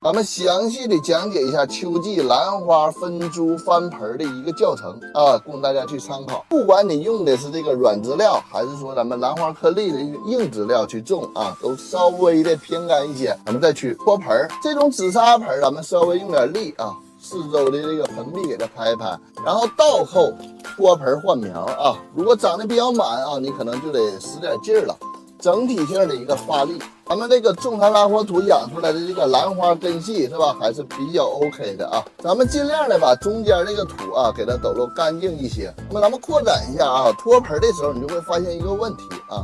咱们详细的讲解一下秋季兰花分株翻盆的一个教程啊，供大家去参考。不管你用的是这个软质料，还是说咱们兰花颗粒的硬质料去种啊，都稍微的偏干一些。咱们再去托盆，这种紫砂盆咱们稍微用点力啊，四周的这个盆壁给它拍一拍，然后倒后托盆换苗啊。如果长得比较满啊，你可能就得使点劲儿了。整体性的一个发力，咱们这个种茶拉花土养出来的这个兰花根系是吧，还是比较 OK 的啊。咱们尽量的把中间这个土啊给它抖落干净一些。那么咱们扩展一下啊，托盆的时候你就会发现一个问题啊，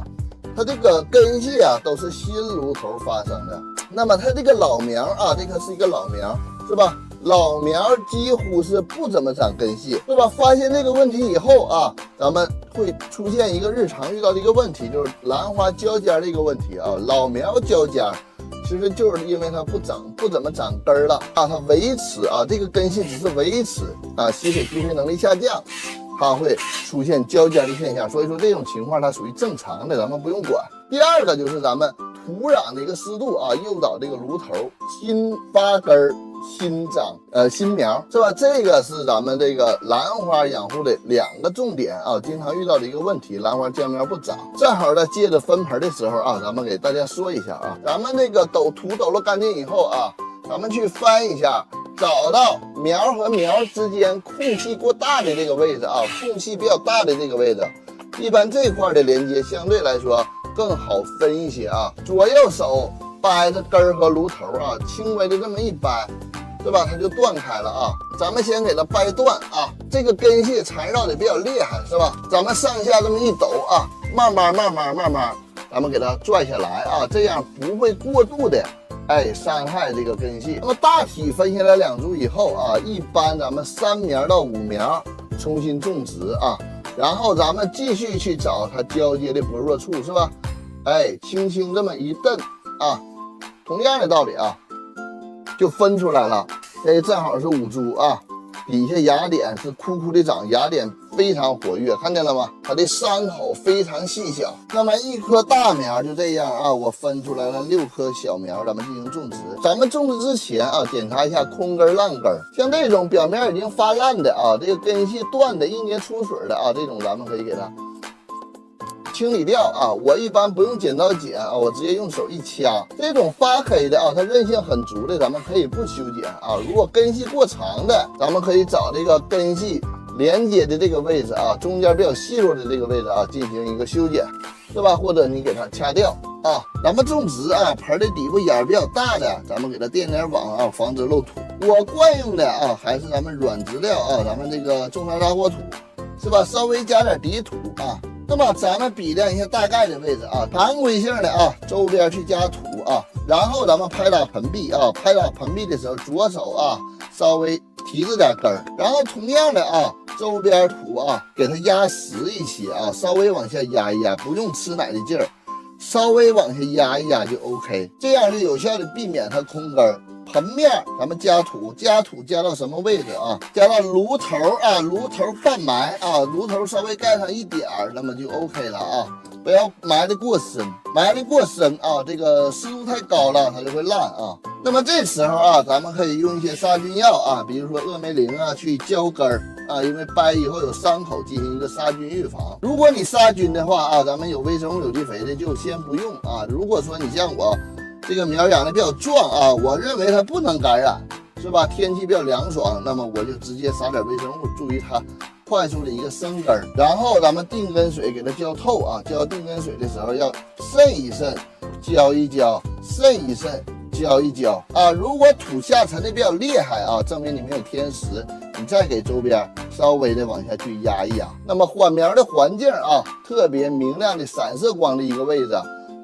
它这个根系啊都是新芦头发生的。那么它这个老苗啊，这个是一个老苗是吧？老苗几乎是不怎么长根系，对吧？发现这个问题以后啊，咱们会出现一个日常遇到的一个问题，就是兰花交尖的一个问题啊。老苗交尖，其实就是因为它不怎么长根儿了啊，它维持啊，这个根系只是维持啊，吸水吸水能力下降，它会出现交尖的现象。所以说这种情况它属于正常的，咱们不用管。第二个就是咱们土壤的一个湿度啊，诱导这个芦头新发根儿。新长新苗是吧？这个是咱们这个兰花养护的两个重点啊，经常遇到的一个问题，兰花将苗不长。正好在借着分盆的时候啊，咱们给大家说一下啊，咱们这个土抖落干净以后啊，咱们去翻一下，找到苗和苗之间空隙过大的这个位置啊，空隙比较大的这个位置，一般这块的连接相对来说更好分一些啊。左右手掰着根儿和芦头啊，轻微的这么一掰，对吧？它就断开了啊。咱们先给它掰断啊，这个根系缠绕的比较厉害，是吧？咱们上下这么一抖啊，慢慢，咱们给它拽下来啊，这样不会过度的伤害这个根系。那么大体分下来两株以后啊，一般咱们3苗到5苗重新种植啊，然后咱们继续去找它交接的薄弱处，是吧？轻轻这么一蹬啊，同样的道理啊，就分出来了。这正好是5株啊，底下芽点是枯枯的长，芽点非常活跃，看见了吗？它的伤口非常细小。那么一颗大苗就这样啊，我分出来了6颗小苗，咱们进行种植。咱们种植之前啊，检查一下空根烂根，像这种表面已经发烂的啊，这个根系断的、硬结出水的啊，这种咱们可以给它清理掉啊，我一般不用剪刀剪啊，我直接用手一掐。这种发黑的啊，它韧性很足的，咱们可以不修剪啊。如果根系过长的，咱们可以找这个根系连接的这个位置啊，中间比较细弱的这个位置啊，进行一个修剪，是吧？或者你给它掐掉啊。咱们种植啊，盆的底部眼比较大的，咱们给它垫点网啊，防止漏土。我惯用的啊，还是咱们软质料啊，咱们这个种茶拉花土，是吧？稍微加点底土啊。那么咱们比量一下大概的位置啊，常规性的啊，周边去加土啊，然后咱们拍打盆壁啊，拍打盆壁的时候，左手啊稍微提着点根儿，然后同样的啊，周边土啊给它压实一些啊，稍微往下压一压，不用吃奶的劲儿，稍微往下压一压就 OK， 这样就有效的避免它空根儿。盆面咱们加土加到什么位置啊？加到芦头啊，芦头半埋啊，芦头稍微盖上一点儿，那么就 OK 了啊。不要埋得过深，埋得过深啊，这个湿度太高了，它就会烂啊。那么这时候啊，咱们可以用一些杀菌药啊，比如说峨眉灵啊，去浇根儿啊，因为掰以后有伤口，进行一个杀菌预防。如果你杀菌的话啊，咱们有微生物有机肥的就先不用啊。如果说你像我这个苗养的比较壮啊，我认为它不能感染，是吧？天气比较凉爽，那么我就直接撒点微生物，注意它快速的一个生根。然后咱们定根水给它浇透啊，浇定根水的时候要渗一渗，浇一浇，渗一渗，浇一浇啊。如果土下沉的比较厉害啊，证明你没有填实，你再给周边稍微的往下去压一压。那么缓苗的环境啊，特别明亮的散射光的一个位置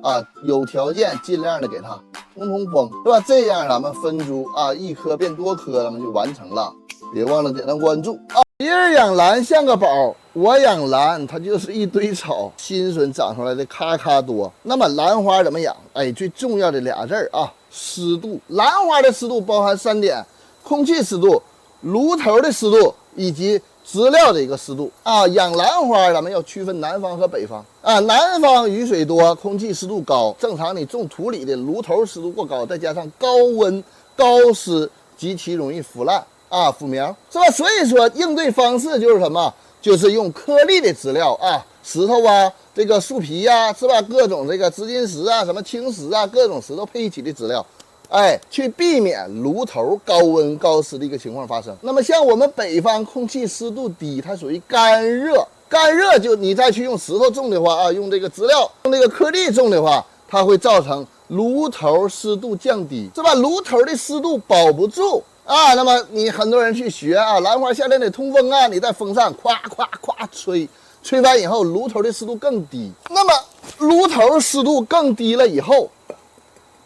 啊，有条件尽量的给它通风，是吧？这样咱们分株啊，一颗变多颗，咱们就完成了。别忘了点赞关注啊！别人养兰像个宝，我养兰它就是一堆草，新笋长出来的咔咔多。那么兰花怎么养？最重要的俩字啊，湿度。兰花的湿度包含3点：空气湿度、芦头的湿度以及植料的一个湿度啊。养兰花咱们要区分南方和北方啊，南方雨水多，空气湿度高，正常你种土里的芦头湿度过高，再加上高温高湿，极其容易腐烂啊，腐苗，是吧？所以说应对方式就是什么？就是用颗粒的质料啊，石头啊，这个树皮呀、是吧？各种这个紫金石啊，什么青石啊，各种石头配一起的质料。哎，去避免炉头高温高湿的一个情况发生。那么像我们北方空气湿度低，它属于干热，干热就你再去用石头种的话啊，用这个质料，用这个颗粒种的话，它会造成炉头湿度降低，是吧？炉头的湿度保不住啊。那么你很多人去学啊，兰花夏天得通风啊，你在风扇咵咵咵吹，吹完以后炉头的湿度更低。那么炉头湿度更低了以后，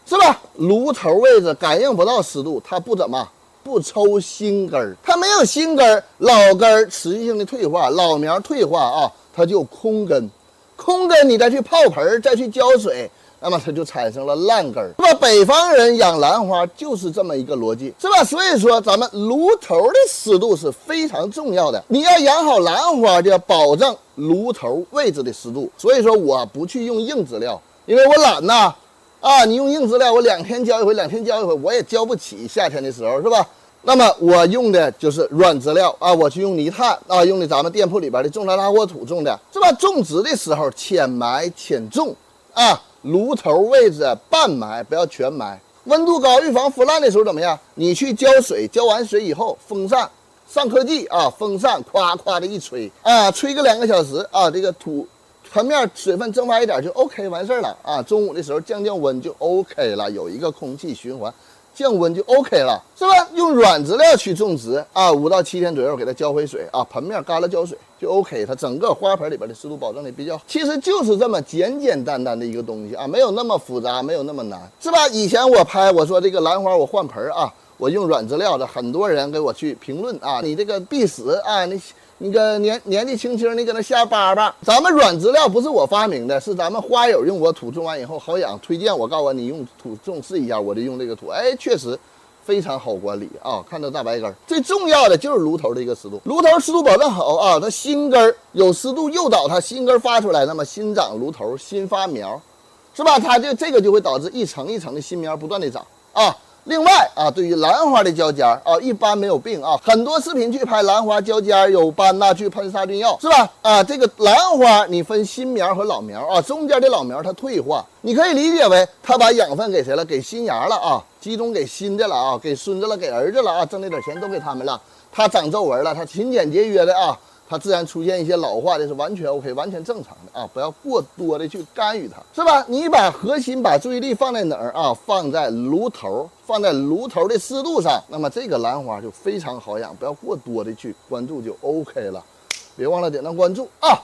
是吧？炉头位置感应不到湿度，它不抽新根儿，它没有新根儿，老根儿持续性的退化，老苗退化啊，它就空根，空根你再去泡盆再去浇水，那么它就产生了烂根儿，是吧？北方人养兰花就是这么一个逻辑，是吧？所以说咱们炉头的湿度是非常重要的，你要养好兰花就要保证炉头位置的湿度。所以说我不去用硬质料，因为我懒呐。啊，你用硬质料，我2天浇一回，2天浇一回，我也浇不起。夏天的时候是吧？那么我用的就是软质料啊，我去用泥炭啊，用的咱们店铺里边的种材拉货土种的，是吧？种植的时候浅埋浅种啊，炉头位置半埋，不要全埋。温度高预防腐烂的时候怎么样？你去浇水，浇完水以后，风扇上科技啊，风扇夸夸的一吹啊，吹个2个小时啊，这个土。盆面水分蒸发一点就 OK 完事儿了啊！中午的时候降温就 OK 了，有一个空气循环，降温就 OK 了，是吧？用软质料去种植啊，5到7天左右给它浇回水啊，盆面干了浇水就 OK，它整个花盆里边的湿度保证的比较好。其实就是这么简简单单的一个东西啊，没有那么复杂，没有那么难，是吧？以前我说这个兰花我换盆啊，我用软质料的，很多人给我去评论啊，你这个必死啊，你个年纪轻轻，你搁那瞎叭叭。咱们软质料不是我发明的，是咱们花友用我土种完以后好养，推荐我告诉我你用土种试一下，我就用这个土，哎，确实非常好管理啊，看到大白根。最重要的就是炉头的一个湿度，炉头湿度保证好啊，它新根有湿度诱导它新根发出来，那么新长炉头，新发苗，是吧？它这个就会导致一层一层的新苗不断的长啊。另外啊，对于兰花的交尖啊，一般没有病啊。很多视频去拍兰花交尖有斑呐，去喷杀菌药是吧？啊，这个兰花你分新苗和老苗啊，中间的老苗它退化，你可以理解为它把养分给谁了？给新芽了啊，集中给新的了啊，给孙子了，给儿子了啊，挣那点钱都给他们了。它长皱纹了，它勤俭节约的啊。它自然出现一些老化的是完全 OK， 完全正常的啊，不要过多的去干预它，是吧？你把核心把注意力放在哪儿啊？放在炉头，放在炉头的湿度上，那么这个兰花就非常好养，不要过多的去关注就 OK 了。别忘了点赞关注啊！